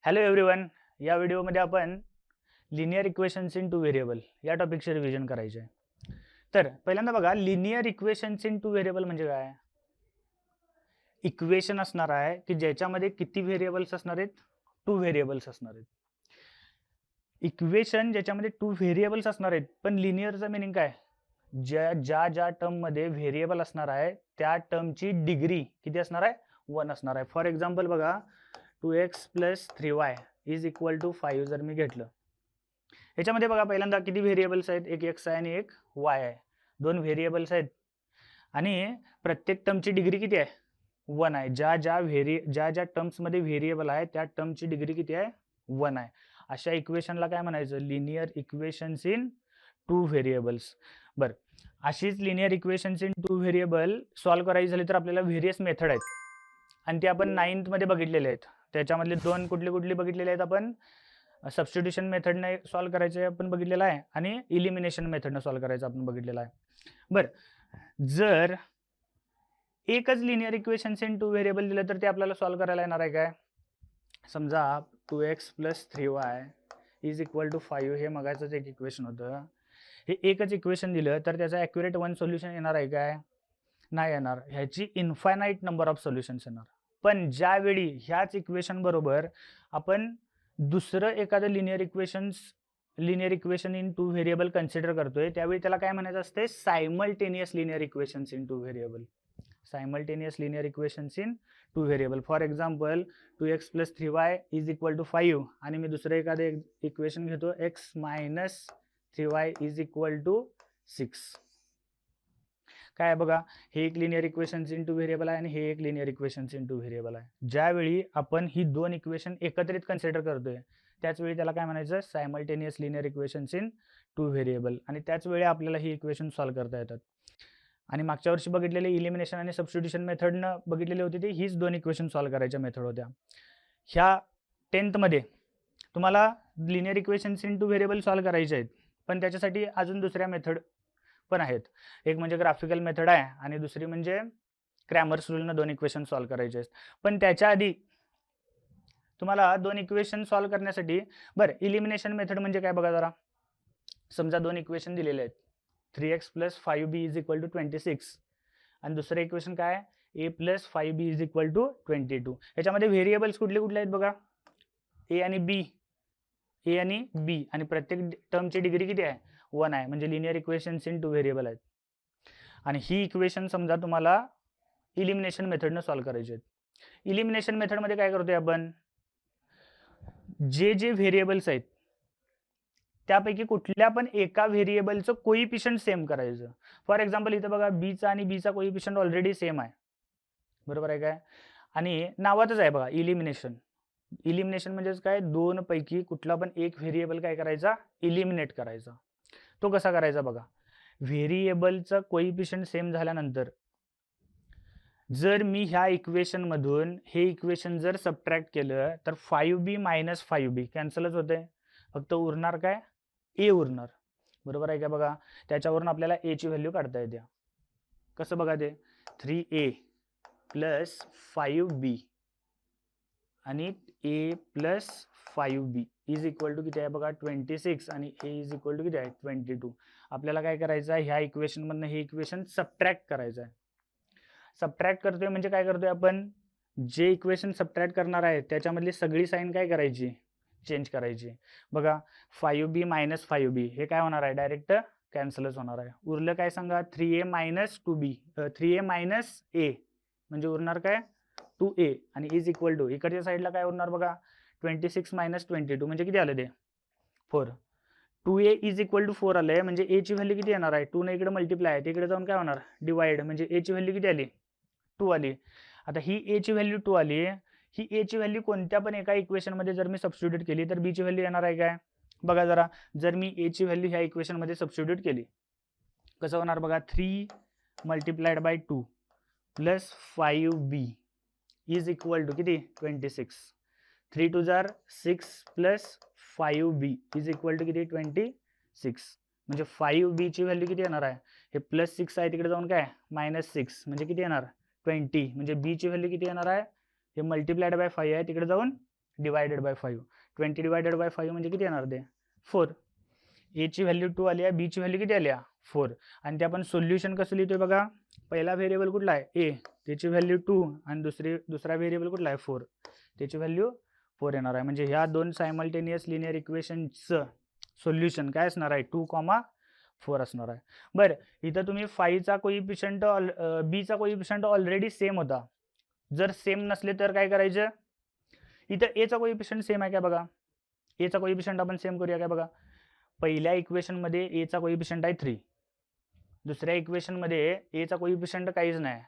Hello everyone, या व्हिडिओमध्ये आपण linear equations in two variable या टॉपिकचे रिव्हिजन करायचे आहे. तर पहिल्यांदा बघा, linear equations in two variable म्हणजे काय? इक्वेशन असणार आहे की ज्याच्यामध्ये किती व्हेरिएबल्स असणार आहेत? टू व्हेरिएबल्स असणार आहेत. इक्वेशन ज्याच्यामध्ये टू व्हेरिएबल्स असणार आहेत, पण लिनियरचा मीनिंग काय? ज्या टर्ममध्ये व्हेरिएबल असणार आहे त्या टर्मची डिग्री किती असणार आहे? 1 असणार आहे. फॉर एक्झाम्पल बघा, 2x + 3y = 5 जर मी घेतलं, याच्यामध्ये बघा पहिल्यांदा किती व्हेरिएबल्स आहेत? एक x आहे आणि एक y आहे. दोन व्हेरिएबल्स आहेत आणि प्रत्येक टर्मची डिग्री किती आहे? 1 आहे. ज्या टर्म्समध्ये व्हेरिएबल आहे त्या टर्मची डिग्री किती आहे? 1 आहे. अशा इक्वेशनला काय म्हणायचं? Linear equations in two variables. बरं, अशीच linear equations in two variable solve करायची झाली तर आपल्याला व्हेरियस मेथड आहेत आणि ते आपण 9th मध्ये बघितलेले आहेत. त्याच्यामधले दोन कुठली बघितलेले आहेत आपण? सबस्टिट्यूशन मेथडने सॉल्व्ह करायचे आपण बघितलेलं आहे आणि इलिमिनेशन मेथडने सॉल्व्ह करायचं आपण बघितलेलं आहे. बरं, जर एकच linear equations in two variable दिलं तर ते आपल्याला सॉल्व्ह करायला येणार आहे काय? समजा 2x + 3y = 5 हे मगाचंच एक इक्वेशन होतं. हे एकच इक्वेशन दिलं तर त्याचा ॲक्युरेट 1 सोल्युशन येणार आहे काय? नाही येणार. ह्याची इन्फायनाईट नंबर ऑफ सोल्युशन्स येणार. पण ज्यावेळी ह्याच इक्वेशन बरोबर आपण दुसरं एखादं linear equation in two variable consider करतोय, त्यावेळी त्याला काय म्हणायचं असते? Simultaneous linear equations in two variable. Simultaneous linear equations in two variable. For example, 2x + 3y = 5 आणि मी दुसरं एखादं इक्वेशन घेतो, x - 3y = 6. काय बघा, हे एक linear equations in two variable आहे आणि हे एक linear equations in two variable आहे. ज्यावेळी आपण ही दोन इक्वेशन एकत्रित कन्सिडर करतोय त्याच वेळी त्याला काय म्हणायचं? Simultaneous linear equations in two variable. आणि त्याच वेळी आपल्याला ही इक्वेशन सॉल्व्ह करता येतात. आणि मागच्या वर्षी बघितलेले इलिमिनेशन आणि सबस्टिट्यूशन मेथडनं बघितलेली होती ती हीच दोन इक्वेशन सॉल्व्ह करायच्या मेथड होत्या. ह्या 10th मध्ये तुम्हाला linear equations in two variable solve करायचे आहेत, पण त्याच्यासाठी अजून दुसऱ्या मेथड पण आहेत. एक म्हणजे ग्राफिकल मेथड आहे आणि दुसरी म्हणजे क्रॅमर्स रूलनं दोन इक्वेशन सॉल्व्ह करायचे आहेत. पण त्याच्या आधी तुम्हाला दोन इक्वेशन सॉल्व्ह करण्यासाठी इलिमिनेशन मेथड म्हणजे काय बघा जरा. समजा दोन इक्वेशन दिलेले आहेत, 3x + 5b = 26 आणि दुसरं इक्वेशन काय? a + 5b = 22. याच्यामध्ये व्हेरिएबल्स कुठले आहेत बघा? a आणि b आणि प्रत्येक टर्मची डिग्री किती आहे? 1 आहे. म्हणजे linear equations in two variable आहेत. आणि ही इक्वेशन समजा तुम्हाला इलिमिनेशन मेथडनं सॉल्व्ह करायची आहेत. इलिमिनेशन मेथडमध्ये काय करतोय आपण? जे व्हेरिएबल्स आहेत त्यापैकी कुठल्या पण एका व्हेरिएबलचं कोइफिशियंट सेम करायचं. फॉर एक्झाम्पल इथं बघा, बीचा आणि बीचा कोइफिशियंट ऑलरेडी सेम आहे, बरोबर आहे काय? आणि नावातच आहे बघा इलिमिनेशन. इलिमिनेशन म्हणजेच काय? दोन पैकी कुठला पण एक व्हेरिएबल काय करायचा? इलिमिनेट करायचा. तो कसा करायचा बघा. व्हेरिएबलचं कोइफिशियंट सेम झाल्यानंतर जर मी ह्या इक्वेशन मधून हे इक्वेशन जर सबट्रॅक्ट केलं तर 5b - 5b कॅन्सलच होते. फक्त उरणार काय? a उरणार, बरोबर आहे का? बघा, त्याच्यावरून आपल्याला a ची व्हॅल्यू काढता येते. कसं बघा ते? 3a + 5b आणि a + 5b = किती आहे बघा? 26 आणि a = किती आहे? 22. आपल्याला काय करायचं आहे? ह्या इक्वेशन मधनं हे इक्वेशन सबट्रॅक्ट करायचं आहे. सबट्रॅक्ट करतोय म्हणजे काय करतोय आपण? जे इक्वेशन सबट्रॅक्ट करणार आहे त्याच्यामधली सगळी साईन काय करायची? चेंज करायची. बघा, 5b - 5b हे काय होणार आहे? डायरेक्ट कॅन्सलच होणार आहे. उरलं काय सांगा? 3a - 2b 3a - a म्हणजे उरणार काय? 2a आणि = इकडच्या साईडला काय उरणार बघा? 26 - 22 म्हणजे किती आलं ते? 4. 2a = 4 आलंय म्हणजे a ची व्हॅल्यू किती येणार आहे? 2 ने इकडे मल्टिप्लाय आहे, तिकडे जाऊन काय होणार? डिवाइड, म्हणजे a ची व्हॅल्यू किती आली? 2 आली. आता ही a ची व्हॅल्यू 2 आली. ही a ची व्हॅल्यू कोणत्या पण एका इक्वेशन मध्ये जर मी सबस्टिट्यूट केली तर b ची व्हॅल्यू येणार आहे काय? बघा जरा, जर मी a ची व्हॅल्यू ह्या इक्वेशन मध्ये सबस्टिट्यूट केली, कसं होणार बघा? 3 × 2 + 5b = किती? 26. 3 2 जार 6 + 5b = किती? 26. म्हणजे 5b ची व्हॅल्यू किती येणार आहे? हे +6 आहे, तिकडे जाऊन काय? -6 म्हणजे किती येणार? 20 म्हणजे बी ची व्हॅल्यू किती येणार आहे, हे मल्टिप्लाइड बाय 5 आहे, तिकडे जाऊन डिवायडेड बाय 5. 20 डिवायडेड बाय 5 म्हणजे किती येणार ते 4. ए ची व्हॅल्यू 2 आली आहे, बी ची व्हॅल्यू किती आली आहे 4. आणि ते आपण सोल्युशन कसं लिहितोय बघा, पहिला व्हेरिएबल कुठला आहे ए, त्याची व्हॅल्यू 2 आणि दुसरा व्हेरिएबल कुठला आहे 4, त्याची व्हॅल्यू 4 येणार आहे. म्हणजे ह्या दोन सायमल्टेनियस लिनियर इक्वेशनचं सोल्युशन काय असणार आहे 2,4 असणार आहे. बरं, इथं तुम्ही 5चा कोइफिशियंट बीचा कोइफिशियंट ऑलरेडी सेम होता. जर सेम नसले तर काय करायचं, इथं एचा कोइफिशियंट सेम आहे काय बघा, एचा कोइफिशियंट आपण सेम करूया काय बघा. पहिल्या इक्वेशन मध्ये एचा कोइफिशियंट आहे 3, दुसऱ्या इक्वेशन मध्ये एचा कोइफिशियंट काहीच नाही.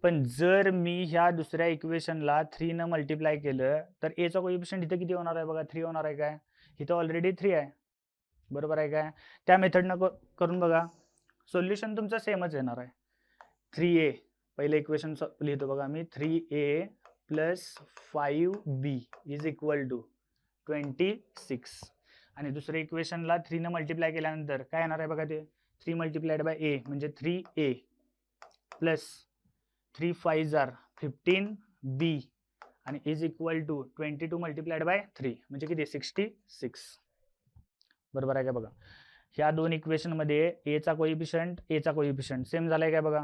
पण जर मी ह्या दुसऱ्या इक्वेशनला 3 न मल्टिप्लाय केलं तर एचा कोइफिशियंट इथं किती होणार आहे बघा, 3 होणार आहे काय, इथं ऑलरेडी 3 आहे, बरोबर आहे काय. त्या मेथडनं करून बघा, सोल्युशन तुमचं सेमच येणार आहे. 3a पहिलं इक्वेशन लिहितो बघा मी, 3a plus 5b is equal to 26. आणि दुसऱ्या इक्वेशनला 3 न मल्टिप्लाय केल्यानंतर काय येणार आहे बघा, ते 3 मल्टिप्लाइड बाय a म्हणजे 3a प्लस 3 5 जार 15b आणि is equal to 22 multiplied by 3 म्हणजे किती 66. बरोबर आहे का बघा. ह्या दोन इक्वेशन मध्ये एचा कोइफिशियंट सेम झालाय काय बघा.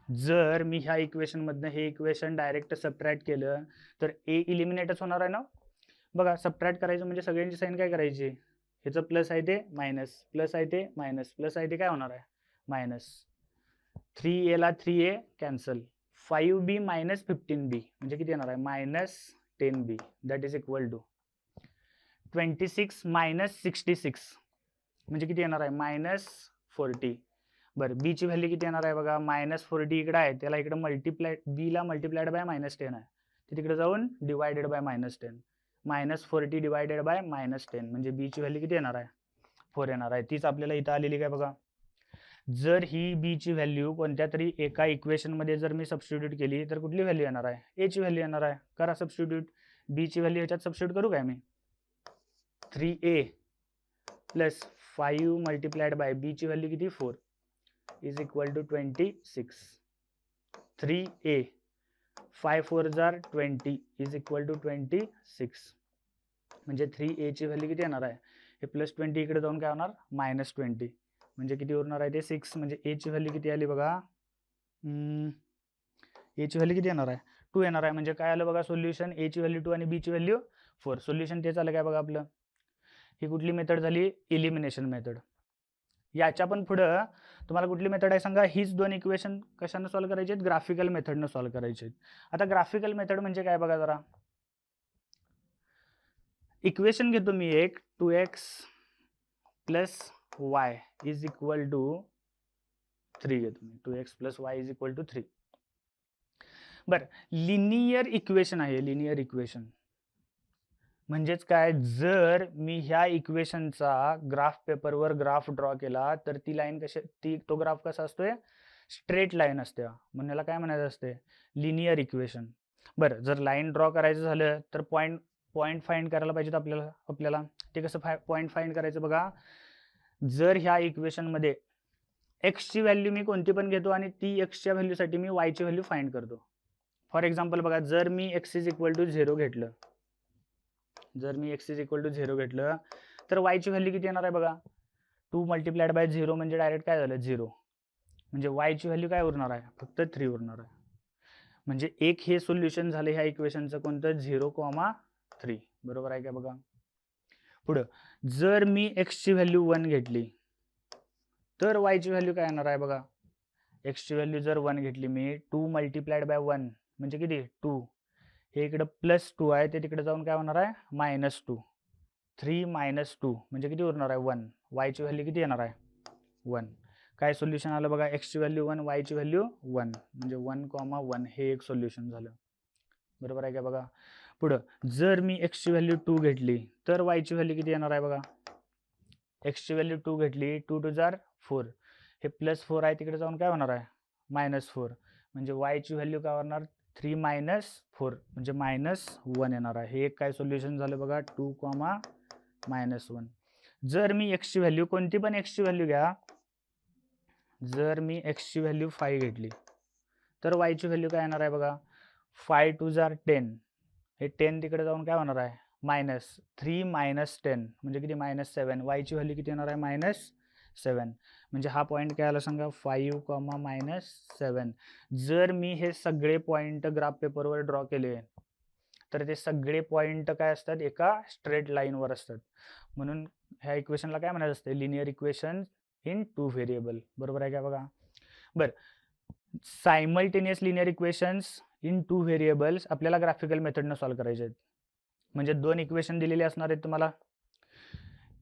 जर मी ह्या इक्वेशन मधनं हे इक्वेशन डायरेक्ट सबट्रॅक्ट केलं तर ए इलिमिनेटच होणार आहे ना बघा. सबट्रॅक्ट करायचं म्हणजे सगळ्यांची साइन काय करायची, ह्याचं प्लस आहे ते मायनस, प्लस आहे ते मायनस, प्लस आहे ते काय होणार आहे मायनस. 3a ला 3a cancel, 5b minus 15b म्हणजे किती येणार आहे minus 10b that is equal to 26 minus 66 म्हणजे किती येणार आहे मायनस 40. बरं, बी ची व्हॅल्यू किती येणार आहे बघा, मायनस 40 इकडे आहे, त्याला इकडे मल्टिप्लाइड बी ला मल्टिप्लाइड बाय मायनस 10 आहे, ते तिकडे जाऊन divided by minus 10. Minus 40 divided by minus 10 म्हणजे बी ची व्हॅल्यू किती येणार आहे 4 येणार आहे. तीच आपल्याला इथं आलेली काय बघा. जर ही बी ची व्हॅल्यू कोणत्या तरी एका इक्वेशन मध्ये जर मी सबस्टिट्यूट केली तर कुठली व्हॅल्यू येणार आहे, ए ची व्हॅल्यू येणार आहे. करा सबस्टिट्यूट, बी ची व्हॅल्यू ह्याच्यात सबस्टिट्यूट करू काय मी, 3a plus 5 multiplied by b ची व्हॅल्यू किती 4 इज इक्वल टू 26. 3a 5 4 जार 20 इज इक्वल टू 26 म्हणजे 3a ची व्हॅल्यू किती येणार आहे, हे प्लस 20 इकडे जाऊन काय होणार मायनस 20 म्हणजे किती उरणार आहे ते 6. म्हणजे ए ची व्हॅल्यू किती आली बघा, ए ची व्हॅल्यू किती येणार आहे 2 येणार आहे. म्हणजे काय आलं बघा सोल्युशन, ए ची व्हॅल्यू 2 आणि बी ची व्हॅल्यू 4. सोल्युशन तेच आलं काय बघा आपलं. ही कुठली मेथड झाली, एलिमिनेशन मेथड. याच्या पण पुढं तुम्हाला कुठली मेथड आहे सांगा, हीच दोन इक्वेशन कशाने सॉल्व्ह करायचे आहेत, ग्राफिकल मेथडनं सॉल्व्ह करायचे आहेत. आता ग्राफिकल मेथड म्हणजे काय बघा जरा, इक्वेशन घेतो मी एक 2x plus y is equal to 3 घेतो मी, 2x plus y is equal to 3. बरं, लिनियर इक्वेशन आहे, लिनियर इक्वेशन म्हणजेच काय, जर मी ह्या इक्वेशनचा ग्राफ पेपरवर ग्राफ ड्रॉ केला तर ती लाईन तो ग्राफ कसा असतोय, स्ट्रेट लाईन असते, म्हणून याला काय म्हणायचं असते लिनियर इक्वेशन. बरं, जर लाईन ड्रॉ करायचं झालं तर पॉईंट फाइंड करायला पाहिजेत आपल्याला. ते कसं पॉईंट फाइंड करायचं बघा, जर ह्या इक्वेशन मध्ये एक्स ची व्हॅल्यू मी कोणती पण घेतो आणि ती एक्सच्या व्हॅल्यूसाठी मी वाय ची व्हॅल्यू फाइंड करतो. फॉर एक्झाम्पल बघा, जर मी एक्स इज इक्वल टू 0 घेतलं, जर मी x इज इक्वल टू 0 घेतलं तर y ची व्हॅल्यू किती येणार आहे बघा, 2 मल्टिप्लाइड बाय 0 म्हणजे डायरेक्ट काय झालं 0, म्हणजे y ची व्हॅल्यू काय उरणार आहे फक्त 3 उरणार आहे. म्हणजे एक हे सोल्युशन झालं ह्या इक्वेशनचं कोणतं 0,3. बरोबर आहे का बघा. पुढं जर मी x ची व्हॅल्यू 1 घेतली तर y ची व्हॅल्यू काय येणार आहे बघा, x ची व्हॅल्यू जर 1 घेतली मी, 2 मल्टिप्लाइड बाय 1 म्हणजे किती 2, हे इकडे प्लस 2 आहे ते तिकडे जाऊन काय होणार आहे मायनस 2. 3 मायनस 2 म्हणजे किती उरणार आहे 1, y ची व्हॅल्यू किती येणार आहे 1. काय सोल्युशन आलं बघा, x ची व्हॅल्यू 1 y ची व्हॅल्यू 1 म्हणजे 1,1 हे एक सोल्युशन झालं. बरोबर आहे का बघा. पुढं जर मी x ची व्हॅल्यू 2 घेतली तर y ची व्हॅल्यू किती येणार आहे बघा, x ची व्हॅल्यू 2 घेतली, 2 2 जार 4, हे प्लस 4 आहे तिकडे जाऊन काय होणार आहे मायनस 4 म्हणजे y ची व्हॅल्यू काय होणार 3 मायनस 4 म्हणजे मायनस 1 येणार आहे. हे एक काय सोल्युशन झालं बघा 2,-1. जर मी x ची व्हॅल्यू कोणती पण x ची व्हॅल्यू घ्या, जर मी x ची व्हॅल्यू 5 घेतली तर वायची व्हॅल्यू काय येणार आहे बघा, 5 2 जार 10, हे 10 तिकडे जाऊन काय होणार आहे -3 - 10 म्हणजे किती -7, वायची व्हॅल्यू किती येणार आहे -7. म्हणजे हा पॉईंट काय आला सांगा 5, -7. जर मी हे सगळे पॉईंट ग्राफ पेपरवर ड्रॉ केले तर ते सगळे पॉईंट काय असतात, एका स्ट्रेट लाईनवर असतात. म्हणून ह्या इक्वेशनला काय म्हणायचं असते, लिनियर इक्वेशन इन 2 व्हेरिएबल. बरोबर आहे का बघा. बरं, simultaneous linear equations in 2 variables आपल्याला ग्राफिकल मेथडनं सॉल्व्ह करायचे आहेत. म्हणजे 2 इक्वेशन दिलेली असणार आहेत तुम्हाला.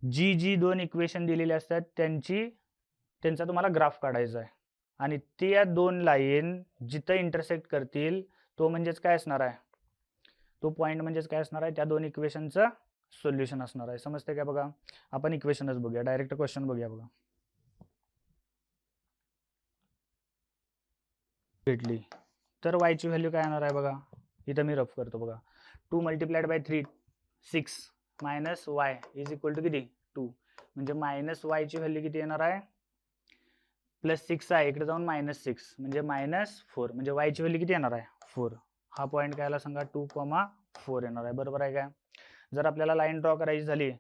जी 2 इक्वेशन दिलेली असतात त्यांचा तुम्हाला ग्राफ काढायचा आहे आणि त्या 2 लाईन जिथं इंटरसेक्ट करतील तो म्हणजेच काय असणार आहे, तो पॉईंट म्हणजेच काय असणार आहे, त्या 2 इक्वेशनचं सोल्युशन असणार आहे. समजते का बघा. आपण इक्वेशनच बघूया, डायरेक्ट क्वेश्चन बघूया बघा. भेटली तर वायची व्हॅल्यू काय येणार आहे बघा, इथं मी रफ करतो बघा. 2 × 3 6 minus y is equal to किती 2, म्हणजे मायनस वायची व्हॅल्यू किती येणार आहे +6 आहे, इकडे जाऊन -6 म्हणजे -4, म्हणजे वायची व्हॅल्यू किती येणार आहे 4. हा पॉईंट काय आला सांगा 2,4 येणार आहे. बरोबर आहे काय. जर आपल्याला लाईन ड्रॉ करायची झाली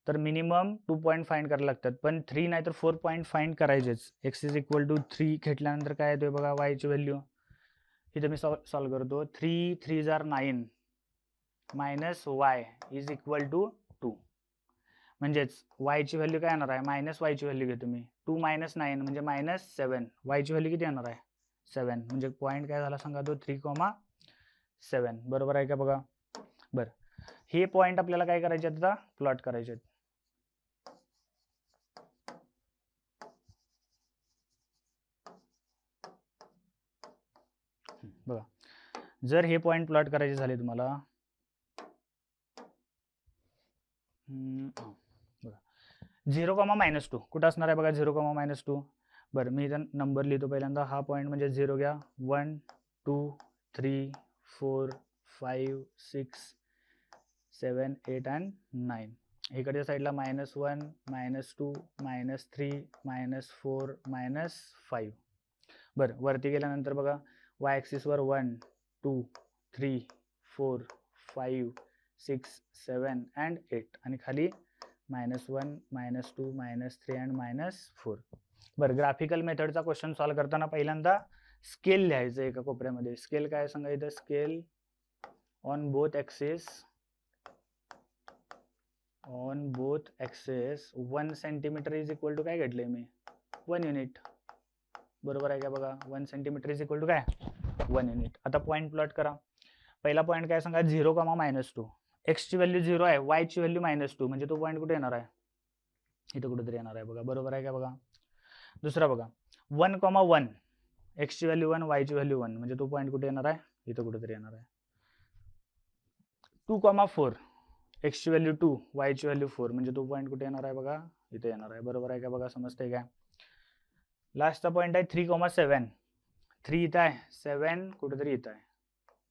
तर मिनिमम 2 पॉईंट फाइंड करायला लागतात, पण 3 नाही तर 4 पॉईंट फाइंड करायचेच. x इज इक्वल टू 3 घेतल्यानंतर काय येतोय बघा वायची व्हॅल्यू, इथे मी सॉल्व्ह करतो. 3 3 जार 9 minus y is equal to 2, म्हणजेच वायची व्हॅल्यू काय येणार आहे, मायनस वायची व्हॅल्यू घेतो मी, 2 - 9 म्हणजे -7, वायची व्हॅल्यू किती येणार आहे 7, म्हणजे पॉईंट काय झाला सांगा तो 3,7. बरोबर आहे का बघा. बरं, हे पॉईंट आपल्याला काय करायचे आता प्लॉट करायचे आहेत. बघा, जर हे पॉईंट प्लॉट करायचे झाले तुम्हाला, बघा 0,-2 कुठं असणार आहे बघा 0,-2. बरं, मी इथं नंबर लिहितो पहिल्यांदा. हा पॉईंट म्हणजे 0 घ्या, 1 2 3 4 5 6 7 8 आणि 9. इकडच्या साईडला -1 -2 -3 -4 -5. बरं, वरती गेल्यानंतर बघा वाय ॲक्सिसवर 1 2 3 4 5 6 7 and 8 आणि खाली -1 -2 -3 and -4. बरं, ग्राफिकल मेथडचा क्वेश्चन सॉल्व्ह करताना पहिल्यांदा स्केल लिहायचं एका कोपऱ्यामध्ये. स्केल काय सांगायचं, scale on both axis 1 centimetre is equal to काय घेतलंय मी 1 युनिट. बरोबर आहे का बघा. 1 सेंटीमीटर इज इक्वल टू काय 1 युनिट. आता पॉईंट प्लॉट करा. पहिला पॉईंट काय सांगा 0,-2. एक्सची व्हॅल्यू 0 आहे, वायची व्हॅल्यू -2, म्हणजे तो पॉईंट कुठे येणार आहे, इथं कुठेतरी येणार आहे बघा. बरोबर आहे का बघा. दुसरा बघा 1,1, एक्सची व्हॅल्यू 1 वायची व्हॅल्यू 1, म्हणजे तो पॉईंट कुठे येणार आहे, इथं कुठेतरी येणार आहे. 2,4, एक्सची व्हॅल्यू 2 वायची व्हॅल्यू 4, म्हणजे तो पॉईंट कुठे येणार आहे बघा, इथे येणार आहे. बरोबर आहे का बघा. समजतंय काय. लास्टचा पॉईंट आहे 3,7, 3 इथं आहे, 7 कुठेतरी इथं आहे,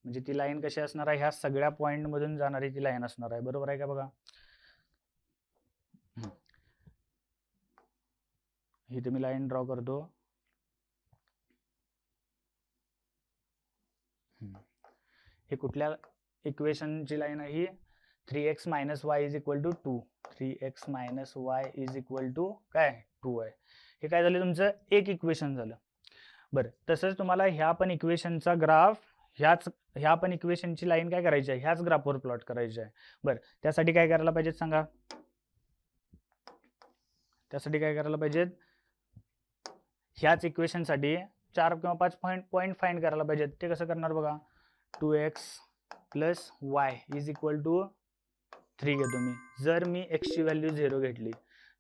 म्हणजे ती लाईन कशी असणार आहे, ह्या सगळ्या पॉईंट मधून जाणारी ती लाईन असणार आहे. बरोबर आहे का बघा. इथे मी लाईन ड्रॉ करतो. हे कुठल्या इक्वेशनची लाईन आहे, ही 3x - y is equal to 2, 3x - y is equal to काय 2 आहे. हे काय झालं तुमचं एक इक्वेशन झालं. बरं, तसंच तुम्हाला ह्या पण इक्वेशनचा ग्राफ ह्या पण इक्वेशनची लाईन काय करायची आहे, ह्याच ग्राफवर प्लॉट करायची आहे. बरं, त्यासाठी काय करायला पाहिजे सांगा, त्यासाठी काय करायला पाहिजेत, ह्याच इक्वेशनसाठी 4 किंवा 5 पॉईंट फाइंड करायला पाहिजेत. ते कसं करणार बघा, 2x + y is equal to 3 घेतो मी. जर मी एक्सची व्हॅल्यू 0 घेतली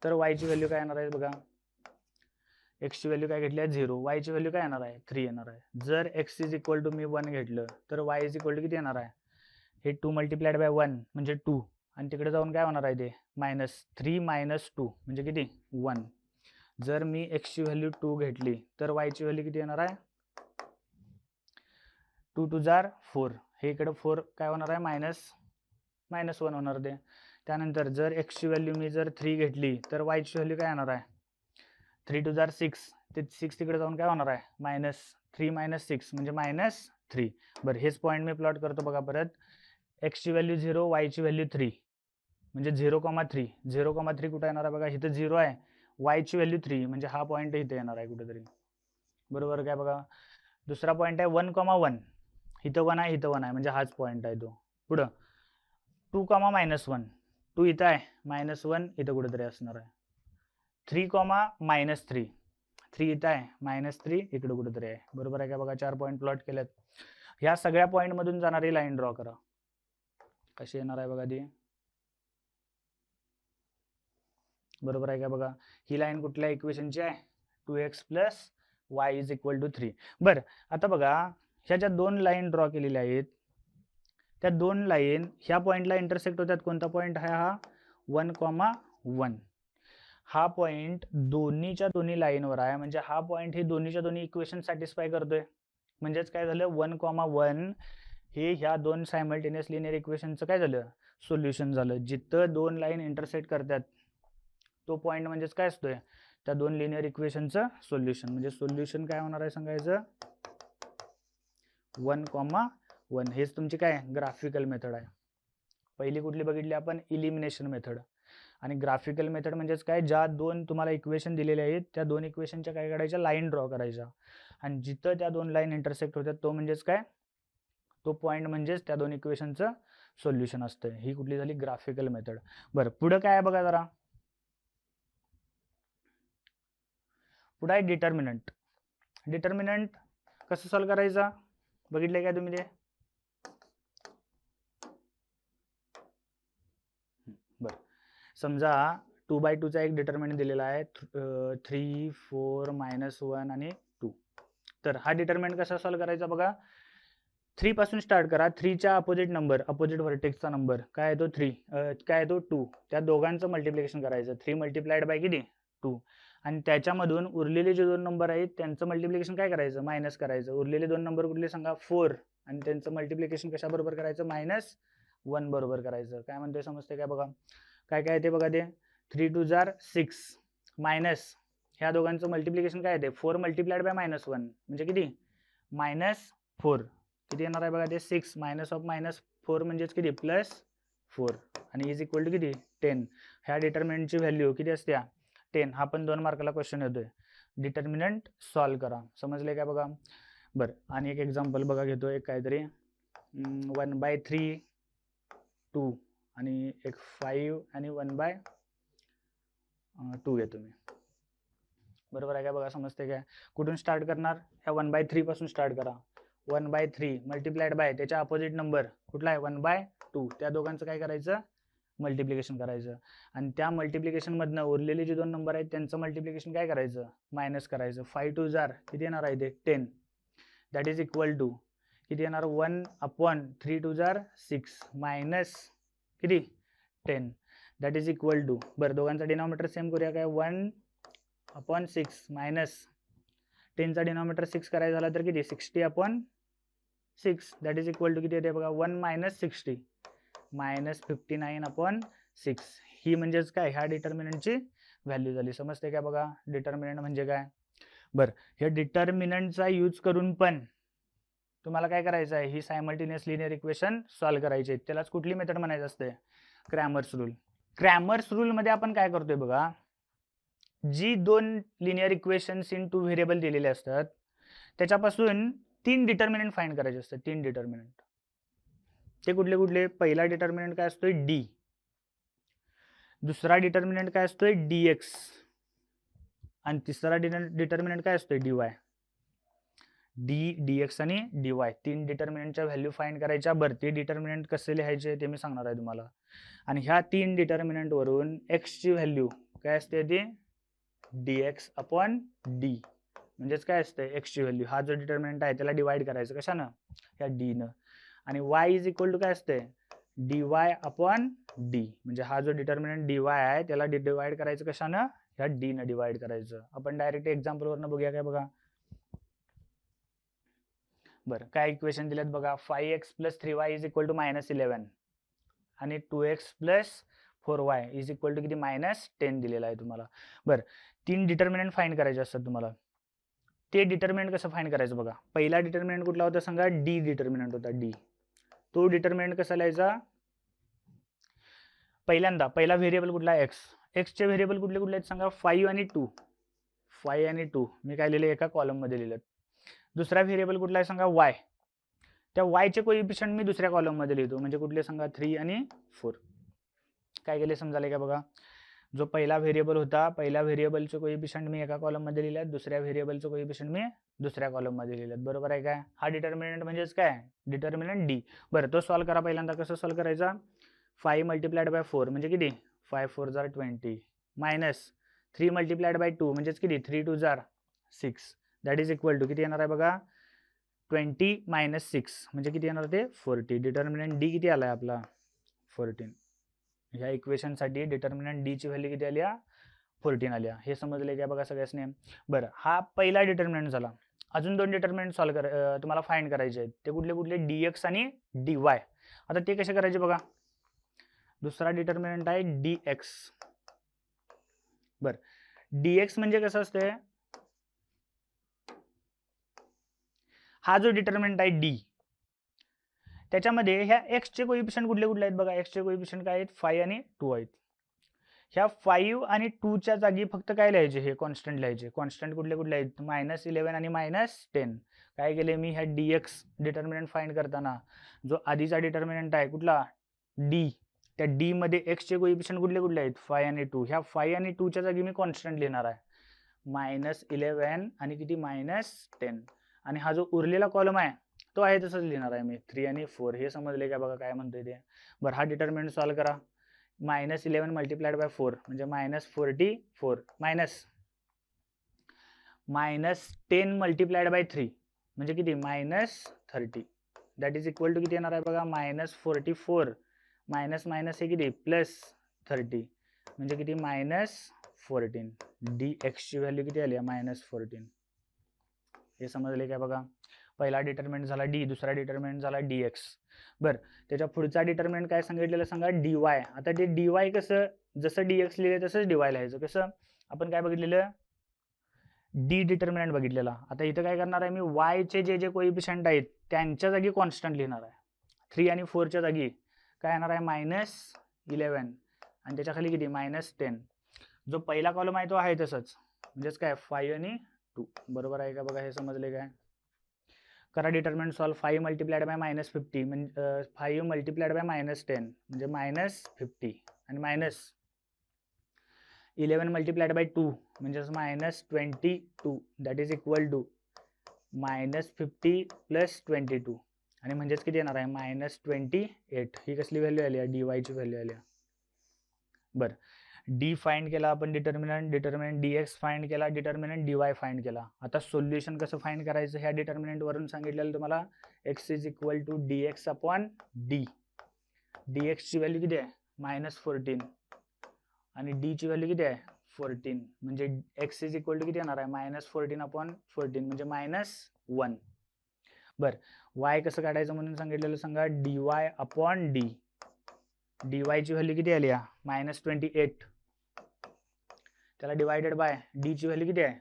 तर वायची व्हॅल्यू काय येणार आहे बघा, एक्सची व्हॅल्यू काय घेतली आहे 0, वायची व्हॅल्यू काय येणार आहे 3 येणार आहे. जर x इज इक्वल टू मी 1 घेतलं तर y इज इक्वल टू किती येणार आहे, हे 2 × 1 म्हणजे 2, आणि तिकडे जाऊन काय होणार आहे ते -3 - 2 म्हणजे किती 1. जर मी एक्सची व्हॅल्यू 2 घेतली तर वायची व्हॅल्यू किती येणार आहे 2 2 जार 4, हे इकडे 4 काय होणार आहे -1 होणार ते. त्यानंतर जर एक्सची व्हॅल्यू मी जर 3 घेतली तर वायची व्हॅल्यू काय येणार आहे 3 2 जार 6, ते 6 तिकडे जाऊन काय होणार आहे 3 - 6 म्हणजे -3. बरं हेच पॉईंट मी प्लॉट करतो बघा परत. एक्सची व्हॅल्यू 0, वायची व्हॅल्यू 3 म्हणजे 0,3. 0,3 कुठं येणार आहे बघा, इथं 0 आहे, वायची व्हॅल्यू 3 म्हणजे हा पॉईंट इथे येणार आहे कुठेतरी. बरोबर काय बघा. दुसरा पॉईंट आहे 1,1. इथं 1 आहे, इथं 1 आहे म्हणजे हाच पॉईंट आहे तो. पुढं 2, -1. 2 इथं आहे, -1 इथं कुठेतरी असणार आहे. 3, -3. 3 इथं आहे, -3 इकडे कुठेतरी आहे. बरोबर आहे का बघा. 4 पॉईंट प्लॉट केलेत. ह्या सगळ्या पॉईंट मधून जाणारी लाईन ड्रॉ करा. कशी येणार आहे बघा ती. बरोबर आहे का बघा. ही लाईन कुठल्या इक्वेशनची आहे, 2x + y = 3. बरं आता बघा, ह्या ज्या दोन लाईन ड्रॉ केलेल्या आहेत त्या दोन लाईन ह्या पॉईंटला इंटरसेक्ट होतात. कोणता पॉईंट आहे हा, 1,1. हा पॉईंट दोन्हीच्या दोन्ही लाईनवर आहे म्हणजे हा पॉईंट हे दोन्हीच्या दोन्ही इक्वेशन सॅटिस्फाय करतोय. म्हणजेच काय झालं, 1,1 हे ह्या दोन सायमल्टेनियस लिनियर इक्वेशनचं काय झालं, सोल्युशन झालं. जिथं दोन लाईन इंटरसेक्ट करतात तो पॉईंट म्हणजेच काय असतोय, त्या दोन लिनियर इक्वेशनचं सोल्युशन. म्हणजे सोल्युशन काय होणार आहे सांगायचं, 1,1. हेच तुमची काय ग्राफिकल मेथड आहे. पहिली कुठली बघितली आपण, इलिमिनेशन मेथड. आणि ग्राफिकल मेथड म्हणजेच काय, ज्या दोन तुम्हाला इक्वेशन दिलेले आहेत त्या दोन इक्वेशनच्या काय करायच्या, लाईन ड्रॉ करायच्या आणि जिथं त्या दोन लाईन इंटरसेक्ट होतात तो म्हणजेच काय, तो पॉईंट म्हणजेच त्या दोन इक्वेशनचं सोल्युशन असतं. ही कुठली झाली, ग्राफिकल मेथड. बरं पुढं काय आहे बघा जरा. पुढं आहे डिटर्मिनंट. डिटर्मिनंट कसं सॉल्व करायचा बघितले काय तुम्ही ते. बरं समजा 2/2 चा एक डिटर्मिनंट दिलेला आहे, 3, 4, -1 आणि 2. तर हा डिटर्मिनंट कसा सॉल्व करायचा बघा. 3 पासून स्टार्ट करा. 3च्या अपोजिट नंबर, अपोजिट व्हर्टेक्सचा नंबर काय आहे तो 3, काय आहे तो 2. त्या दोघांचं मल्टिप्लिकेशन करायचं. 3 × किती 2. आणि त्याच्यामधून उरलेले जे दोन नंबर आहेत त्यांचं मल्टिप्लिकेशन काय करायचं, मायनस करायचं. उरलेले दोन नंबर कुठले सांगा, 4. आणि त्यांचं मल्टिप्लिकेशन कशाबरोबर करायचं, -1 बरोबर करायचं. काय म्हणतोय समजते काय बघा. काय काय ते बघा, ते 3 × 2 = 6 मायनस ह्या दोघांचं मल्टिप्लिकेशन काय आहे, 4 × -1 म्हणजे किती, -4. किती येणार आहे बघा ते, 6 -4 म्हणजेच किती, +4 आणि इज इक्वल टू किती, 10. ह्या डिटर्मिनंटची व्हॅल्यू किती असते, 10. हा पण 2 मार्काला क्वेश्चन येतोय. डिटर्मिनंट सॉल्व करा. समजले काय बघा. बरं आणि एक एक्झाम्पल बघा घेतो, एक काहीतरी 1/3 2 आणि एक 5 आणि 1/2 घेतो मी. बरोबर आहे काय बघा. समजते काय. कुठून स्टार्ट करणार, ह्या 1/3 पासून स्टार्ट करा. 1/3 मल्टिप्लाइड बाय त्याच्या अपोजिट नंबर कुठला आहे, 1/2. त्या दोघांचं काय करायचं, मल्टिप्लिकेशन करायचं. आणि त्या मल्टिप्लिकेशन मधनं उरलेले जे दोन नंबर आहेत त्यांचं मल्टिप्लिकेशन काय करायचं, मायनस करायचं. 5 × 2 = किती येणार आहे ते, 10. दॅट इज इक्वल टू किती येणार, 1/3 × 2 = 6 मायनस किती 10. दॅट इज इक्वल टू, बरं दोघांचा डिनॉमिनेटर सेम करूया काय, 1/6 मायनस 10चा डिनॉमिनेटर 6 करायचा झाला तर किती, 60/6. दॅट इज इक्वल टू किती येते बघा, 1 - 60 -59/6. ही म्हणजेच काय, ह्या डिटर्मिनंटची व्हॅल्यू झाली. समजते काय बघा डिटर्मिनंट म्हणजे काय. बरं हे डिटर्मिनंटचा यूज करून पण तुम्हाला काय करायचं आहे, ही सायमल्टेनियस लिनियर इक्वेशन सॉल्व करायची आहे. त्यालाच कुठली मेथड म्हणायचं असते, क्रॅमर्स रूल. क्रॅमर्स रूल मध्ये आपण काय करतोय बघा, जी दोन लिनियर इक्वेशन्स इन 2 व्हेरिएबल दिलेले असतात त्याच्यापासून 3 डिटर्मिनंट फाइंड करायचे असतात. 3 डिटर्मिनंट ते कुठले कुठले, पहिला डिटर्मिनंट काय असतोय, डी. दुसरा डिटर्मिनंट काय असतोय, dx. आणि तिसरा डिटर्मिनंट काय असतोय, dy. dx आणि dy 3 डिटर्मिनंटच्या व्हॅल्यू फाइंड करायच्या. बरं ते डिटर्मिनंट कसे लिहायचे ते मी सांगणार आहे तुम्हाला. आणि ह्या 3 डिटर्मिनंट वरून x ची व्हॅल्यू काय असते, ती dx/d. म्हणजेच काय असते, x ची व्हॅल्यू, हा जो डिटर्मिनंट आहे त्याला डिवाइड करायचं कशानं, ह्या d न. आणि y इज इक्वल टू काय असते, dy/d. म्हणजे हा जो डिटर्मिनंट dy आहे त्याला डिवाइड करायचं कशानं, ह्या d न डिवाइड करायचं. आपण डायरेक्ट एक्झाम्पल वरनं बघूया काय बघा. बरं काय इक्वेशन दिलेत बघा, 5x + 3y = -11 आणि 2x + 4y = किती, -10 दिलेला आहे तुम्हाला. बरं 3 डिटर्मिनंट फाइंड करायचे असतात तुम्हाला. ते डिटर्मिनंट कसं फाइंड करायचं बघा. पहिला डिटर्मिनंट कुठला होता सांगा, डी डिटर्मिनंट होता डी. तो डिटर्मिनंट कसा लिहायचा, पहिल्यांदा पहिला व्हेरिएबल कुठला एक्स, एक्सचे व्हेरिएबल कुठले कुठले आहेत सांगा, 5 आणि 2. 5 आणि 2 मी काय लिहिले एका कॉलम मध्ये लिहिलं. दुसरा व्हेरिएबल कुठला आहे सांगा, वाय. त्या वायचे कोइफिशियंट मी दुसऱ्या कॉलम मध्ये लिहितो, म्हणजे कुठले सांगा, 3 आणि 4. काय केले समजाले का बघा. जो पहिला व्हेरिएबल होता, पहिल्या व्हेरिएबलचे कोइफिशियंट मी एका कॉलम मध्ये लिहिल्यात, दुसऱ्या व्हेरिएबलचे कोइफिशियंट मी दुसऱ्या कॉलम मध्ये लिहिल्यात. बरोबर आहे काय. हा डिटर्मिनंट म्हणजेच काय, डिटर्मिनंट डी. बरं तो सॉल्व्ह करा. पहिल्यांदा कसं सॉल्व्ह करायचा, 5 मल्टिप्लाइड बाय 4 म्हणजे किती, 5 4 जार 20 मायनस 3 मल्टिप्लाइड बाय 2 म्हणजेच किती, 3 2 जार 6. दॅट इज इक्वल टू किती येणार आहे बघा, 20 मायनस 6 म्हणजे किती येणार ते 40. डिटर्मिनंट डी किती आलाय आपला, 14. ह्या इक्वेशनसाठी डिटर्मिनंट डी ची व्हॅल्यू किती आली, 14 आल्या. हे समजले काय बघा सगळ्यांनी. बरं हा पहिला डिटर्मिनंट झाला. अजून दोन डिटर्मिनंट सॉल्व्ह तुम्हाला फाइंड करायचे आहेत. ते कुठले कुठले, dx आणि dy. आता ते कसे करायचे बघा. दुसरा डिटर्मिनंट आहे dx. बरं dx म्हणजे कसं असते, हा जो डिटर्मिनंट आहे डी, त्याच्यामध्ये ह्या x चे कोइफिशियंट कुठले कुठले आहेत बघा. x चे कोइफिशियंट काय आहेत, 5 आणि 2 आहेत. ह्या 5 आणि 2 च्या जागी फक्त काय लिहायचे, हे कॉन्स्टंट लिहायचे. कॉन्स्टंट कुठले कुठले आहेत, -11 आणि -10. काय केले मी, ह्या dx डिटर्मिनंट फाइंड करताना जो आधीचा डिटर्मिनंट आहे कुठला, डी, त्या डी मध्ये x चे कोइफिशियंट कुठले कुठले आहेत, 5 आणि 2. ह्या 5 आणि 2 च्या जागी मी कॉन्स्टंट लिहिणार आहे, -11 आणि किती, -10. आणि हा जो उरलेला कॉलम आहे तो आहे तसंच लिहिणार आहे मी, 3 आणि 4. हे समजले का बघा काय म्हणतोय ते. बरं हा डिटर्मिनंट सॉल्व्ह करा. -11 मल्टिप्लाइड बाय 4 म्हणजे -44 मायनस 10 मल्टिप्लाइड बाय 3 म्हणजे किती, -30. दॅट इज इक्वल टू किती येणार आहे बघा, -44 मायनस मायनस हे किती, +30 म्हणजे किती, -14. dx ची व्हॅल्यू किती आली, -14. हे समजले काय बघा. पहिला डिटर्मिनंट झाला डी, दुसरा डिटर्मिनंट झाला dx. बरं त्याच्या पुढचा डिटर्मिनंट काय सांगितलेलं सांगा, dy. आता ते dy कसं, जसं dx लिहिले तसंच dy लिहायचं. कसं, आपण काय बघितलेलं, डी डिटर्मिनंट बघितलेला. आता इथं काय करणार आहे मी, y चे जे जे कोइफिशियंट आहेत त्यांच्या जागी कॉन्स्टंट लिहिणार आहे. 3 आणि 4 च्या जागी काय येणार आहे, -11 आणि त्याच्या खाली किती, -10. जो पहिला कॉलम आहे तो आहे तसंच, म्हणजेच काय 5 आणि 2. बरोबर आहे का बघा. हे समजले काय. करा डिटर्मिनंट सॉल्व्ह. 5 मल्टिप्लाइड बाय -50 म्हणजे 5 मल्टिप्लाइड बाय -10 म्हणजे -50 आणि मायनस 11 मल्टिप्लाइड बाय 2 म्हणजे -22. दॅट इज इक्वल टू -50 + 22 आणि म्हणजेच किती येणार आहे, -28. ही कसली व्हॅल्यू आली आहे, dy ची व्हॅल्यू आली. बरं डी फाइंड केला आपण, डिटर्मिनंट dx फाइंड केला, डिटर्मिनंट dy फाइंड केला. आता सोल्युशन कसं फाइंड करायचं, ह्या डिटर्मिनंट वरून सांगितलेलं तुम्हाला, x is equal to dx upon d. dx ची व्हॅल्यू किती आहे, -14 आणि डी ची व्हॅल्यू किती आहे, 14. म्हणजे x इज इक्वल टू किती येणार आहे, -14 अपॉन 14 म्हणजे -1. बरं y कसं काढायचं म्हणून सांगितलेलं सांगा, dy अपॉन डी. dy ची व्हॅल्यू किती आली, -28. त्याला डिवायडेड बाय डी ची व्हॅल्यू किती आहे,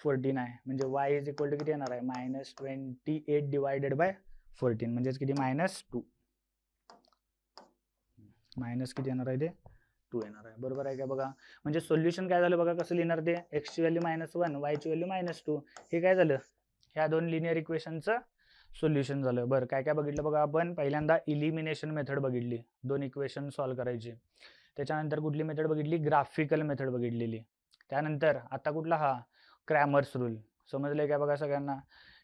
14 आहे. म्हणजे y इज इक्वल टू किती येणार आहे, -28 डिवायडेड बाय 14 म्हणजेच किती, -2. मायनस किती येणार आहे ते, 2 येणार आहे. बरोबर आहे का बघा. म्हणजे सोल्युशन काय झालं बघा, कसं लिहिणार ते, x ची व्हॅल्यू -1, y ची व्हॅल्यू -2. हे काय झालं, ह्या दोन लिनियर इक्वेशनचं सोल्युशन झालं. बरं काय काय बघितलं बघा आपण. पहिल्यांदा इलिमिनेशन मेथड बघितली, 2 इक्वेशन सॉल्व्ह करायची. त्याच्यानंतर कुठली मेथड बघितली, ग्राफिकल मेथड बघितलेली. त्यानंतर आता कुठला, हा क्रॅमर्स रूल. समजले काय बघा सगळ्यांना.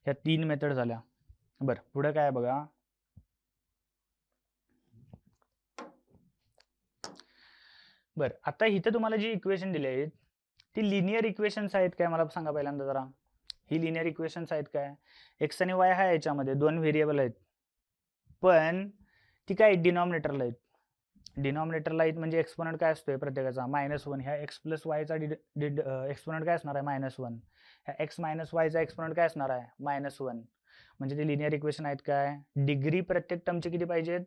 ह्या 3 मेथड झाल्या. बरं पुढे काय बघा, बरं आता इथं तुम्हाला जी इक्वेशन दिली आहेत ती लिनियर इक्वेशन्स आहेत काय, मला सांगा पहिल्यांदा जरा. ही लिनियर इक्वेशन्स आहेत काय, एक्स आणि वाय आहे, याच्यामध्ये 2 व्हेरिएबल आहेत, पण ती काय डिनॉमिनेटरला आहेत. डिनॉमिनेटरला आहेत म्हणजे एक्सपोनंट काय असतोय प्रत्येकाचा, -1. ह्या x + y चा एक्सपोनंट काय असणार आहे, -1. ह्या x - y चा एक्सपोनंट काय असणार आहे, -1. म्हणजे ते लिनियर इक्वेशन आहेत काय. डिग्री प्रत्येक टर्मची किती पाहिजेत,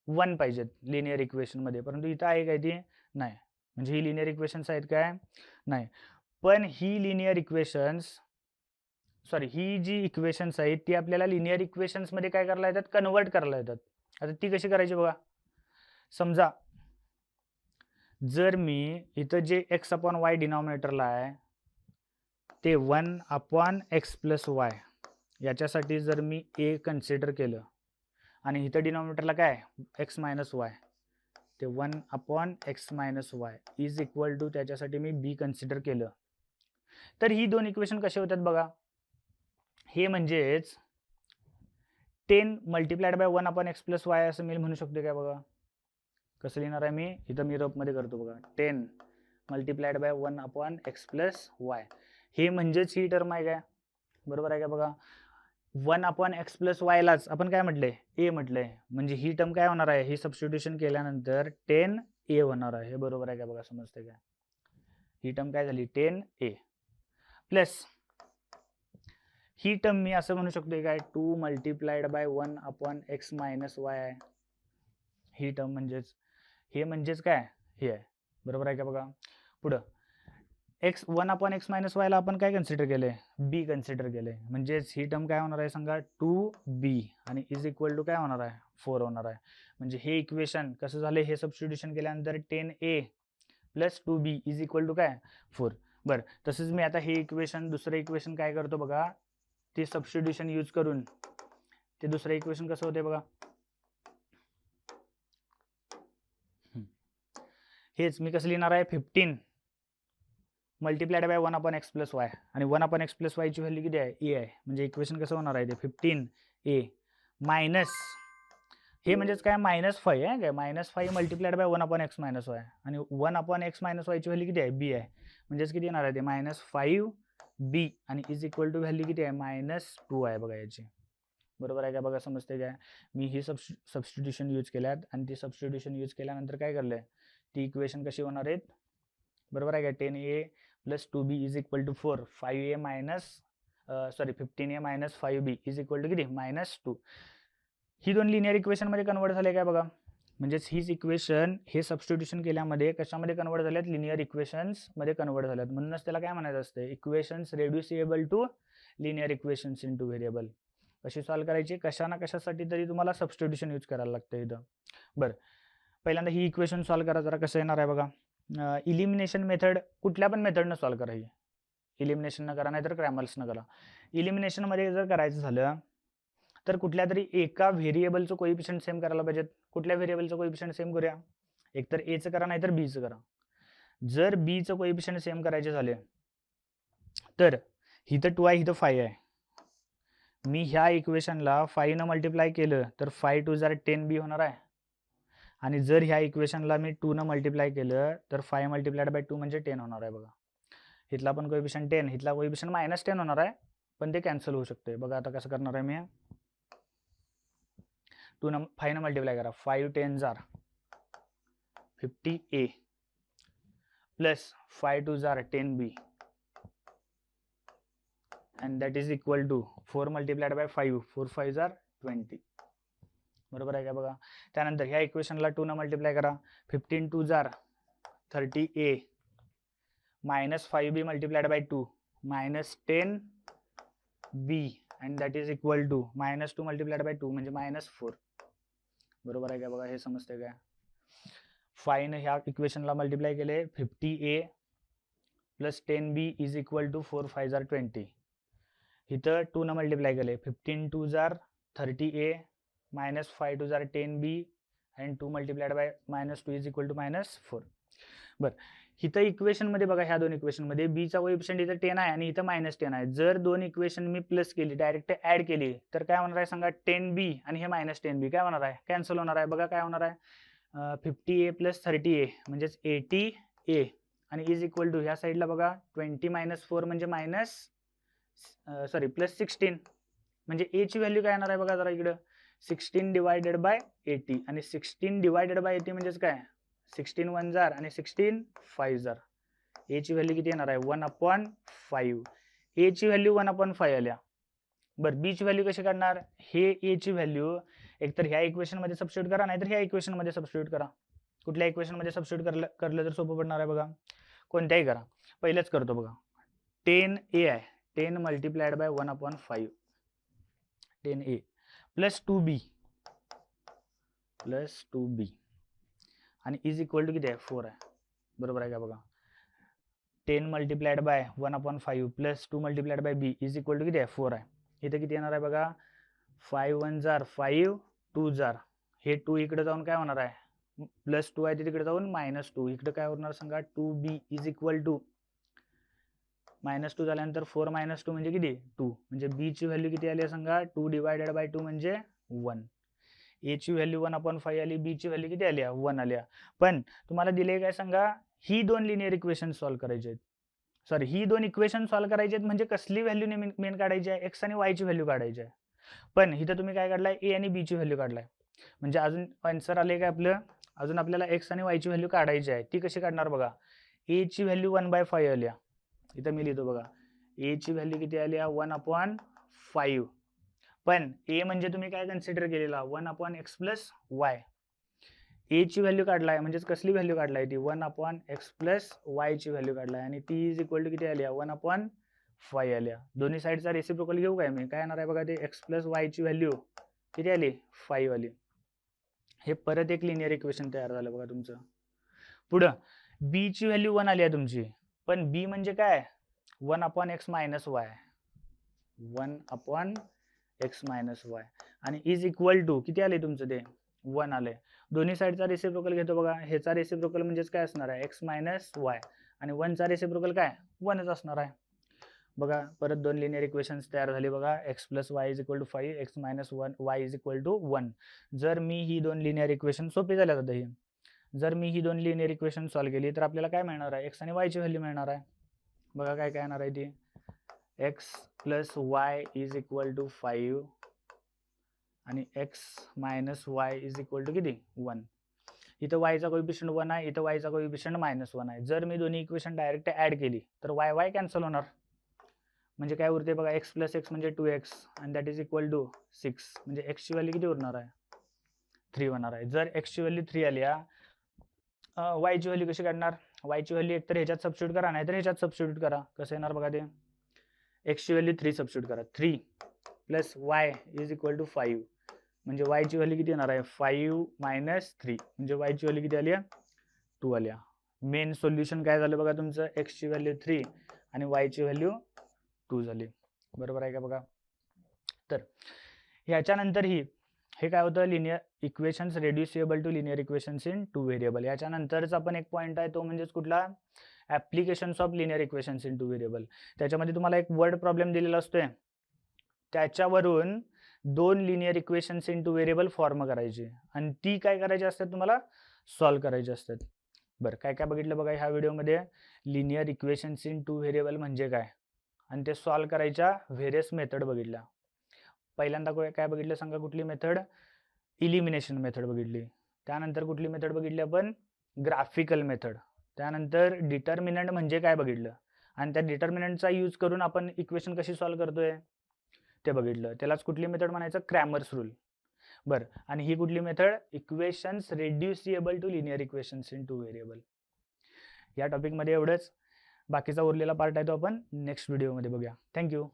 1 पाहिजेत लिनियर इक्वेशन मध्ये, परंतु इथं आहे काय ती नाही. म्हणजे ही लिनियर इक्वेशन्स आहेत काय, नाही. पण ही लिनियर इक्वेशन्स सॉरी ही जी इक्वेशन्स आहेत ती आपल्याला लिनियर इक्वेशन्स मध्ये काय करायला येतात, कन्वर्ट करायला येतात. आता ती कशी करायची बघा. समजा जर मी इथं जे x अपॉन वाय डिनॉमिनेटरला आहे ते 1 अपॉन एक्स प्लस वाय याच्यासाठी जर मी a कन्सिडर केलं आणि इथं डिनॉमिनेटरला काय एक्स मायनस वाय, ते 1 upon x minus y is equal to त्याच्यासाठी मी b कन्सिडर केलं, तर ही दोन इक्वेशन कसे होतात बघा. हे म्हणजेच 10 multiplied bye 1 upon x plus y असं मी म्हणू शकतो काय बघा. कसं लिहिणार आहे मी, इथं मी रफमध्ये करतो बघा. 10 multiplied bye 1 upon x plus y, हे म्हणजेच ही टर्म आहे काय, बरोबर आहे का बघा. 1 अपॉन एक्स प्लस वायलाच आपण काय म्हटलंय, ए म्हटलंय, म्हणजे ही टर्म काय होणार आहे, ही सबस्टिट्यूशन केल्यानंतर 10a होणार आहे. हे बरोबर आहे का बघा, समजते का. ही टर्म काय झाली 10a प्लस ही टर्म मी असं म्हणू शकतो काय 2 multiplied bye 1 upon x minus Y आहे. ही टर्म म्हणजेच हे म्हणजेच काय हे आहे, बरोबर आहे का बघा. पुढं एक्स 1 अपॉन एक्स मायनस वायला आपण काय कन्सिडर केलंय, बी कन्सिडर केलंय, म्हणजेच ही टर्म काय होणार आहे सांगा 2b आणि इज इक्वल टू काय होणार आहे 4 होणार आहे. म्हणजे हे इक्वेशन कसं झालं, हे सबस्टिट्यूशन केल्यानंतर 10a plus 2b is equal to काय 4. बरं, तसंच मी आता हे इक्वेशन दुसरं इक्वेशन काय करतो बघा, ते सबस्टिट्यूशन यूज करून ते दुसरं इक्वेशन कसं होते बघा. हेच मी कसं लिहिणार आहे 15 multiplied by 1 upon x plus y आणि 1 अपॉन एक्स प्लस वायची व्हॅल्यू किती आहे ए आहे, म्हणजे इक्वेशन कसं होणार आहे ते 15a मायनस हे म्हणजेच काय -5 आहे काय, -5 multiplied bye 1 upon x minus Y आणि 1 अपॉन एक्स मायनस वायची व्हॅल्यू किती आहे बी आहे, म्हणजेच किती येणार आहे ते -5b आणि इज इक्वल टू व्हॅल्यू किती आहे -2 आहे बघा याची. बरोबर आहे का बघा, समजते काय. मी ही सबस्टिट्यूशन यूज केल्यात आणि ती सबस्टिट्यूशन यूज केल्यानंतर काय करलंय, ती इक्वेशन कशी होणार आहेत, बरोबर आहे का. 10a plus 2b is equal to 4, 5a minus 15a minus 5b is equal to किती -2. ही दोन लिनियर इक्वेशन मध्ये कन्वर्ट झाले काय बघा. म्हणजेच हीच इक्वेशन हे सबस्टिट्यूशन केल्यामध्ये कशामध्ये कन्वर्ट झाल्यात, लिनियर इक्वेशन्स मध्ये कन्वर्ट झाल्यात. म्हणूनच त्याला काय म्हणायचं असते, equations reducible to linear equations in two variable. कशी सॉल्व्ह करायची, कशा ना कशासाठी तरी तुम्हाला सबस्टिट्यूशन यूज करायला लागतं इथं. बरं, पहिल्यांदा ही इक्वेशन सॉल्व्ह करा जरा. कसं येणार आहे बघा. इलिमिनेशन मेथड कुठल्या पण मेथडनं सॉल्व्ह करा. ही इलिमिनेशन न करा नाहीतर क्रॅमर्स न करा. इलिमिनेशन मध्ये जर करायचं झालं तर कुठल्या तरी एका व्हेरिएबलचं कोइफिशियंट सेम करायला पाहिजेत. कुठल्या व्हेरिएबलचं कोइफिशियंट सेम करूया, एकतर एचं करा नाहीतर बीचं करा. जर बीचं कोइफिशियंट सेम करायचे झाले तर इथं 2 आहे इथं 5 आहे. मी ह्या इक्वेशनला 5 न मल्टिप्लाय केलं तर 5 2 जार 10b होणार आहे आणि जर ह्या इक्वेशनला मी 2 न मल्टिप्लाय केलं तर 5 मल्टिप्लाइड बाय 2 म्हणजे 10 होणार आहे बघा. इथला पण कोइफिशियंट 10, इथला कोइफिशियंट -10 होणार आहे, पण ते कॅन्सल होऊ शकते बघा. आता कसं करणार आहे मी, 5 न मल्टिप्लाय करा, 5 10 जार 50a प्लस 5 2 जार 10b and that is equal to 4 multiplied by 5, 4 5 जार 20. बरोबर आहे का बघा. त्यानंतर ह्या इक्वेशनला 2 न मल्टिप्लाय करा, 15 2 जार 30a minus 5b multiplied by 2 minus 10b and that is equal to -2 multiplied by 2 म्हणजे -4. बरोबर आहे का बघा, हे समजते काय. 5 ने ह्या इक्वेशनला मल्टिप्लाय केले, 50a plus 10b is equal to 4 5 जार 20. इथं 2 न मल्टिप्लाय केले, 15 2 जार 30a मायनस 5 2 जार 10b and 2 multiplied by -2 is equal to -4. बरं, इथं इक्वेशन मध्ये बघा, ह्या दोन इक्वेशन मध्ये b चा कोएफिशियंट इथं 10 आहे आणि इथं -10 आहे. जर दोन इक्वेशन मी प्लस केली, डायरेक्ट ऍड केली तर काय होणार आहे सांगा, 10b आणि हे -10b काय होणार आहे, कॅन्सल होणार आहे बघा. काय होणार आहे 50a प्लस 30a म्हणजेच 80a आणि इज इक्वल टू ह्या साईडला बघा 20 - 4 म्हणजे प्लस 16 म्हणजे a ची व्हॅल्यू काय येणार आहे बघा जरा इकडं, 16 डिवायडेड बाय 80 आणि 16 डिवायडेड बाय 80 म्हणजेच काय 16 1 जार आणि 16 5 जार. a ची व्हॅल्यू किती येणार आहे 1/5. a ची व्हॅल्यू 1/5 आल्या. बरं, b ची व्हॅल्यू कशी काढणार, हे a ची व्हॅल्यू एकतर ह्या इक्वेशन मध्ये सबस्टिट्यूट करा नाहीतर ह्या इक्वेशन मध्ये सबस्टिट्यूट करा. कुठल्या इक्वेशन मध्ये सबस्टिट्यूट करलं तर सोपं पडणार आहे बघा, कोणत्याही करा. पहिलेच करतो बघा, 10a आहे 10 multiplied by 1/5 10a plus 2b आणि इज इक्वल टू किती आहे 4 आहे. बरोबर आहे का बघा. 10 multiplied by 1/5 plus 2 multiplied by b is equal to किती आहे 4 आहे. इथे किती येणार आहे बघा 5 1 जार 5 2 जार हे 2 इकडे जाऊन काय होणार आहे प्लस 2 आहे ते तिकडे जाऊन -2 इकडे काय होणार सांगा 2b इज इक्वल टू -2 झाल्यानंतर 4 - 2 म्हणजे किती 2 म्हणजे b ची व्हॅल्यू किती आली सांगा 2 डिवायडेड बाय 2 म्हणजे 1. a ची व्हॅल्यू 1/5 आली b ची व्हॅल्यू किती आली 1 आली. पण तुम्हाला दिले काय सांगा ही दोन लिनियर इक्वेशन सॉल्व्ह करायचे आहेत. सॉरी ही दोन इक्वेशन सॉल्व्ह करायचे आहेत म्हणजे कसली व्हॅल्यू मेन काढायची आहे x आणि y ची व्हॅल्यू काढायची आहे. पण इथं तुम्ही काय काढलाय a आणि b ची व्हॅल्यू काढलाय म्हणजे अजून आन्सर आले काय आपलं अजून आपल्याला x आणि y ची व्हॅल्यू काढायची आहे. ती कशी काढणार बघा a ची व्हॅल्यू 1/5 आली. इथं मी लिहितो बघा a ची व्हॅल्यू किती आली 1/5 पण a म्हणजे तुम्ही काय कन्सिडर केलेला 1/x + y. a ची व्हॅल्यू काढलाय म्हणजेच कसली व्हॅल्यू काढलाय ती 1/x + y ची व्हॅल्यू काढलाय आणि ती इज इक्वल टू किती आली 1/5 आली. दोन्ही साइडचा रेसिप्रोकल घेऊ काय मी काय येणार आहे बघा ते x + y ची व्हॅल्यू किती आली 5 आली. हे परत एक लिनियर इक्वेशन तयार झालं बघा तुमचं. पुढं b ची व्हॅल्यू 1 आली आहे तुमची पण b म्हणजे काय 1/x - y 1/x - y आणि इज इक्वल टू किती आले तुमचं ते 1 आले. दोन्ही साइडचा रेसिप्रोकल घेतो बघा ह्याचा रेसिप्रोकल म्हणजेच काय असणार आहे x - y आणि 1 चा रेसिप्रोकल काय 1च असणार आहे. बघा परत दोन लिनियर इक्वेशन्स तयार झाले बघा x + y = 5 x - 1 y = 1. जर मी ही दोन लिनियर इक्वेशन सोपी झाल्यात आता ही जर मी ही दोन लिनियर इक्वेशन सॉल्व्ह केली तर आपल्याला काय मिळणार आहे x आणि y ची व्हॅल्यू मिळणार आहे. बघा काय येणार आहे ती x + y = 5 आणि x - y = किती 1. इथं y चा कोएफिशियंट 1 आहे इथं y चा कोएफिशियंट -1 आहे. जर मी दोन्ही इक्वेशन डायरेक्ट ऍड केली तर y कॅन्सल होणार म्हणजे काय उरते बघा x + x म्हणजे 2x आणि दॅट इज इक्वल टू 6 म्हणजे x ची व्हॅल्यू किती उरणार आहे 3 होणार आहे. जर x ची व्हॅल्यू 3 आली y ची व्हॅल्यू कशी काढणार y ची व्हॅल्यू एकतर ह्याच्यात सबस्टिट्यूट करा नाहीतर ह्याच्यात सबस्टिट्यूट करा. कसं येणार बघा ते x ची व्हॅल्यू 3 सबस्टिट्यूट करा 3 + y = 5 म्हणजे y ची व्हॅल्यू किती येणार आहे 5 - 3 म्हणजे y ची व्हॅल्यू किती आली 2 आली. मेन सोल्युशन काय झालं बघा तुमचं x ची व्हॅल्यू 3 आणि y ची व्हॅल्यू 2 झाली. बरोबर आहे का बघा. तर ह्याच्यानंतर हे काय होतं linear equations reducible to linear equations in 2 variable. याच्यानंतरचा पण एक पॉईंट आहे तो म्हणजेच कुठला applications of linear equations in 2 variable. त्याच्यामध्ये तुम्हाला एक वर्ड प्रॉब्लेम दिलेला असतोय त्याच्यावरून 2 linear equations in 2 variable form करायची आणि ती काय करायची असतात तुम्हाला सॉल्व्ह करायची असतात. बरं काय काय बघितलं बघा ह्या व्हिडिओमध्ये लिनियर इक्वेशन्स इन 2 व्हेरिएबल म्हणजे काय आणि ते सॉल्व्ह करायच्या व्हेरियस मेथड बघितल्या. पहिल्यांदा काय बघितलं सांगा कुठली मेथड इलिमिनेशन मेथड बघितली. त्यानंतर कुठली मेथड बघितली आपण ग्राफिकल मेथड. त्यानंतर डिटर्मिनंट म्हणजे काय बघितलं आणि त्या डिटर्मिनंटचा यूज करून आपण इक्वेशन कशी सॉल्व्ह करतोय ते बघितलं. त्यालाच कुठली मेथड म्हणायचं क्रॅमर्स रूल. बरं आणि ही कुठली method equations reducible to linear equations in 2 variable. या टॉपिकमध्ये एवढंच. बाकीचा उरलेला पार्ट आहे तो आपण नेक्स्ट व्हिडिओमध्ये बघूया. थँक्यू.